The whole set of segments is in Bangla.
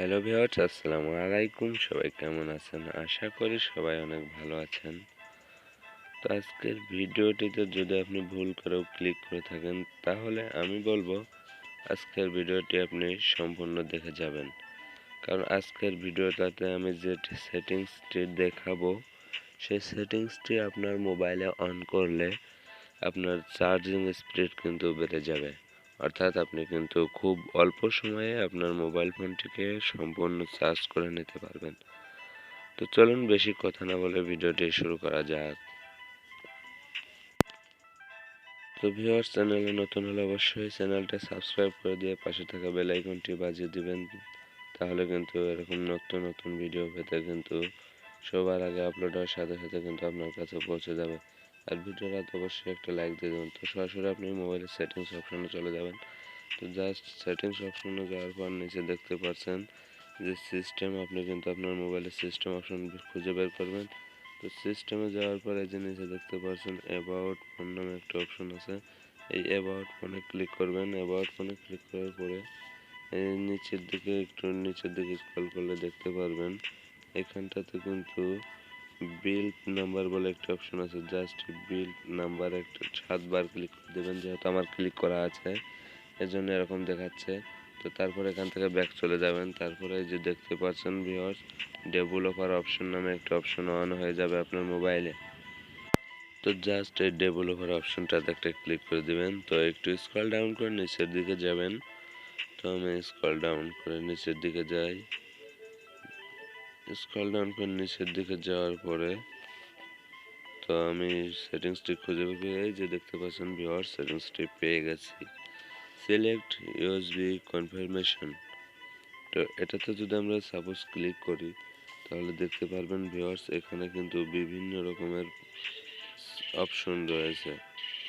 হ্যালো ভিউয়ার্স, আসসালামু আলাইকুম। সবাই কেমন আছেন? আশা করি সবাই অনেক ভালো আছেন। তো আজকের ভিডিওটিতে যদি আপনি ভুল করেও ক্লিক করে থাকেন, তাহলে আমি বলবো আজকের ভিডিওটি আপনি সম্পূর্ণ দেখে যাবেন। কারণ আজকের ভিডিওটাতে আমি যে সেটিংসটি দেখাবো, সেই সেটিংসটি আপনার মোবাইলে অন করলে আপনার চার্জিং স্পিড কিন্তু বেড়ে যাবে। অর্থাৎ আপনি কিন্তু খুব অল্প সময়ে আপনার মোবাইল ফোনটিকে সম্পূর্ণ চার্জ করে নিতে পারবেন। তো চলুন বেশি কথা না বলে ভিডিওটি শুরু করা যাক। তো ভিউয়ার্স, চ্যানেলে নতুন হলে অবশ্যই চ্যানেলটা সাবস্ক্রাইব করে দিয়ে পাশে থাকা বেল আইকনটি বাজিয়ে দিবেন। তাহলে কিন্তু এরকম নতুন নতুন ভিডিও পেতে কিন্তু সবার আগে আপলোড হওয়ার সাথে সাথে কিন্তু আপনার কাছে পৌঁছে যাবে। আর ভিডিওটা অবশ্যই একটা লাইক দিয়ে দেবেন। তো সরাসরি আপনি মোবাইলের সেটিংস অপশনে চলে যাবেন। তো জাস্ট সেটিংস অপশনে যাওয়ার পর নিচে দেখতে পাচ্ছেন যে সিস্টেম, আপনি কিন্তু আপনার মোবাইলের সিস্টেম অপশন খুঁজে বের করবেন। তো সিস্টেমে যাওয়ার পর এই যে নিচে দেখতে পাচ্ছেন অ্যাবাউট ফোন নামে একটা অপশন আছে। এই অ্যাবাউট ফোনে ক্লিক করবেন। অ্যাবাউট ফোনে ক্লিক করার পরে এই নিচের দিকে স্ক্রল করলে দেখতে পারবেন এখানটাতে কিন্তু বিল্ড নাম্বার বলে একটা অপশন আছে। জাস্ট বিল্ড নাম্বার একটা 7 বার ক্লিক করে দেবেন, যেহেতু আমার ক্লিক করা আছে এজন্য এরকম দেখাচ্ছে। তো তারপরে এখান থেকে ব্যাক চলে যাবেন। তারপরে এই যে দেখতে পাচ্ছেন ভিউয়ার্স, ডেভেলপার অপশন নামে একটা অপশন অন হয়ে যাবে আপনার মোবাইলে। তো জাস্ট এই ডেভেলপার অপশনটাতে একটা ক্লিক করে দিবেন। তো একটু স্ক্রল ডাউন করে নিচের দিকে যাবেন। তো আমি স্ক্রল ডাউন করে নিচের দিকে যাই। স্ক্রল ডাউন করে নিচের দিকে যাওয়ার পরে তো আমি সেটিংসটি খুঁজে পেয়ে এই যে দেখতে পাচ্ছেন ভিউয়ার্স, সেটিংসটি পেয়ে গেছি। Select USB confirmation. তো এটাতে যদি আমরা সাপোজ ক্লিক করি, তাহলে দেখতে পারবেন ভিউয়ার্স এখানে কিন্তু বিভিন্ন রকমের অপশন রয়েছে।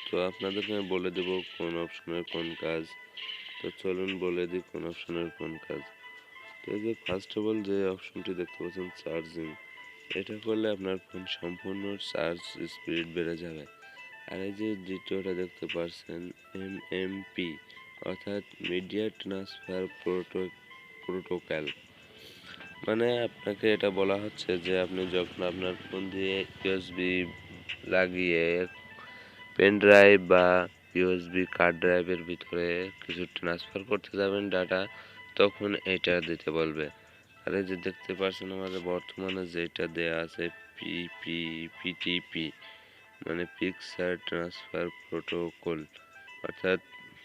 তো আপনাদেরকে আমি বলে দেব কোন অপশনের কোন কাজ। তো চলুন বলে দিই কোন অপশনের কোন কাজ। তো এই যে ফার্স্ট অফ অল যে অপশনটি দেখতে পাচ্ছেন চার্জিং, এটা করলে আপনার ফোন সম্পূর্ণ চার্জ স্পিড বেড়ে যাবে। আর এই যে দ্বিতীয়টা দেখতে পাচ্ছেন এমএমপি, অর্থাৎ মিডিয়া ট্রান্সফার প্রোটোকল। মানে আপনাকে এটা বলা হচ্ছে যে আপনি যখন আপনার ফোন দিয়ে ইউএসবি লাগিয়ে পেন ড্রাইভ বা ইউএসবি কার্ড ড্রাইভের ভিতরে কিছু ট্রান্সফার করতে যাবেন ডাটা, তখন এটা দিতে বলবে। আর এই যে দেখতে পাচ্ছেন আমাদের বর্তমানে যেটা দেয়া আছে পিটিপি, মানে পিকচার ট্রান্সফার প্রোটোকল। অর্থাৎ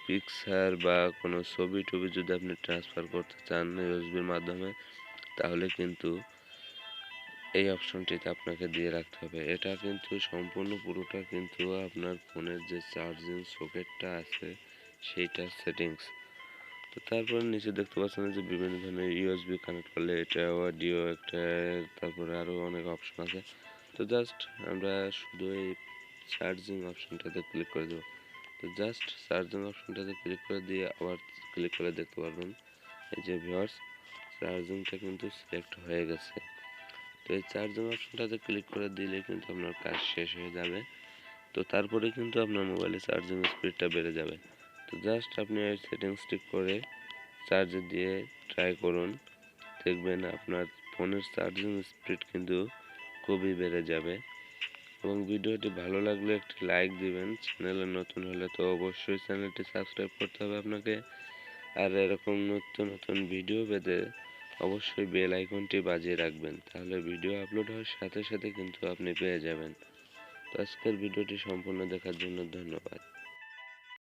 পিকচার বা কোনো ছবি টবি যদি আপনি ট্রান্সফার করতে চান ইউএসবির মাধ্যমে, তাহলে কিন্তু এই অপশনটিতে আপনাকে দিয়ে রাখতে হবে। এটা কিন্তু সম্পূর্ণ পুরোটা কিন্তু আপনার ফোনের যে চার্জিং সকেটটা আছে সেইটার সেটিংস। তো তারপর নিচে দেখতে পাচ্ছেন যে বিভিন্ন ধরনের ইউএসবি কানেক্ট করলে এটা অডিও একটা, তারপরে আরও অনেক অপশন আছে। তো জাস্ট আমরা শুধু এই চার্জিং অপশনটাতে ক্লিক করে দেবো। তো জাস্ট চার্জিং অপশনটাতে ক্লিক করে দিয়ে আবার ক্লিক করে দেখতে পারবেন এই যে ভিউয়ার্স, চার্জিংটা কিন্তু সিলেক্ট হয়ে গেছে। তো এই চার্জিং অপশনটাতে ক্লিক করে দিলে কিন্তু আপনার কাজ শেষ হয়ে যাবে। তো তারপরে কিন্তু আপনার মোবাইলে চার্জিং স্পিডটা বেড়ে যাবে। তো জাস্ট আপনি এই সেটিংসটি করে চার্জে দিয়ে ট্রাই করুন, দেখবেন আপনার ফোনের চার্জিং স্পিড কিন্তু খুবই বেড়ে যাবে। এবং ভিডিওটি ভালো লাগলে একটি লাইক দিবেন। চ্যানেলে নতুন হলে তো অবশ্যই চ্যানেলটি সাবস্ক্রাইব করতে হবে আপনাকে। আর এরকম নতুন নতুন ভিডিও পেতে অবশ্যই বেল আইকনটি বাজিয়ে রাখবেন, তাহলে ভিডিও আপলোড হওয়ার সাথে সাথে কিন্তু আপনি পেয়ে যাবেন। তো আজকের ভিডিওটি সম্পূর্ণ দেখার জন্য ধন্যবাদ।